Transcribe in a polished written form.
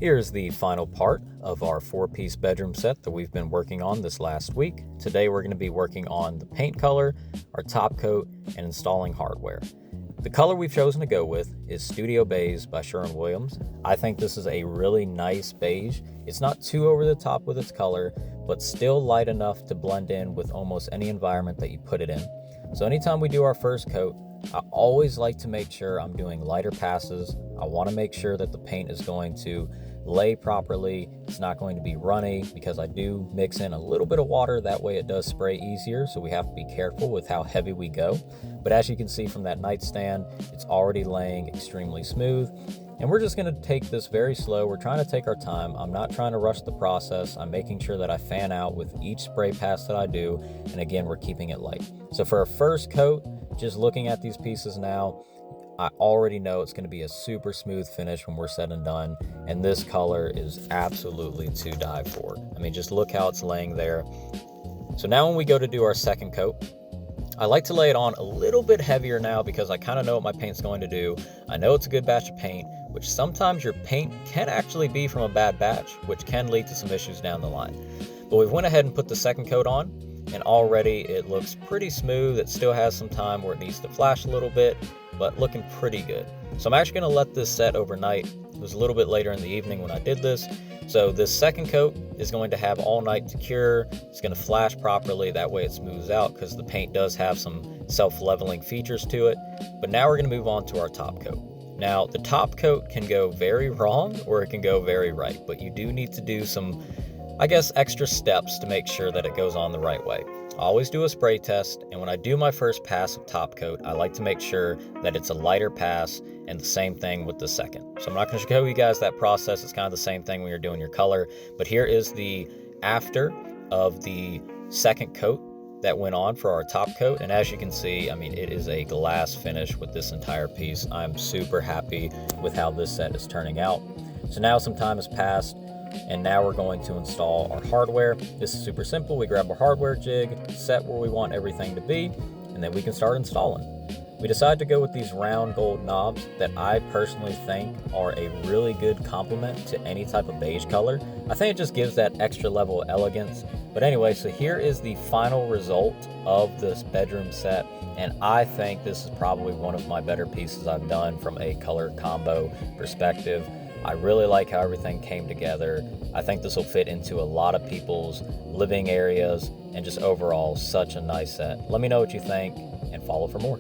Here's the final part of our 4-piece bedroom set that we've been working on this last week. Today we're going to be working on the paint color, our top coat, and installing hardware. The color we've chosen to go with is Studio Beige by Sherwin-Williams. I think this is a really nice beige. It's not too over the top with its color, but still light enough to blend in with almost any environment that you put it in. So anytime we do our first coat, I always like to make sure I'm doing lighter passes. I want to make sure that the paint is going to lay properly. It's not going to be runny because I do mix in a little bit of water. That way it does spray easier, so we have to be careful with how heavy we go. But as you can see from that nightstand, it's already laying extremely smooth. And we're just going to take this very slow. We're trying to take our time. I'm not trying to rush the process. I'm making sure that I fan out with each spray pass that I do. And again, we're keeping it light. So for our first coat, just looking at these pieces now, I already know it's going to be a super smooth finish when we're said and done. And this color is absolutely to die for. I mean, just look how it's laying there. So now when we go to do our second coat, I like to lay it on a little bit heavier now because I kind of know what my paint's going to do. I know it's a good batch of paint, which sometimes your paint can actually be from a bad batch, which can lead to some issues down the line. But we went ahead and put the second coat on, and already it looks pretty smooth. It still has some time where it needs to flash a little bit, but looking pretty good. So I'm actually going to let this set overnight. It was a little bit later in the evening when I did this. So this second coat is going to have all night to cure. It's going to flash properly. That way it smooths out because the paint does have some self-leveling features to it. But now we're going to move on to our top coat. Now the top coat can go very wrong or it can go very right, but you do need to do some, extra steps to make sure that it goes on the right way. I always do a spray test, and when I do my first pass of top coat, I like to make sure that it's a lighter pass, and the same thing with the second. So I'm not going to show you guys that process. It's kind of the same thing when you're doing your color, but here is the after of the second coat that went on for our top coat. And as you can see, I mean, it is a glass finish with this entire piece. I'm super happy with how this set is turning out. So now some time has passed, and now we're going to install our hardware. This is super simple. We grab our hardware jig, set where we want everything to be, and then we can start installing. We decided to go with these round gold knobs that I personally think are a really good complement to any type of beige color. I think it just gives that extra level of elegance. But anyway, so here is the final result of this bedroom set, and I think this is probably one of my better pieces I've done from a color combo perspective. I really like how everything came together. I think this will fit into a lot of people's living areas, and just overall such a nice set. Let me know what you think and follow for more.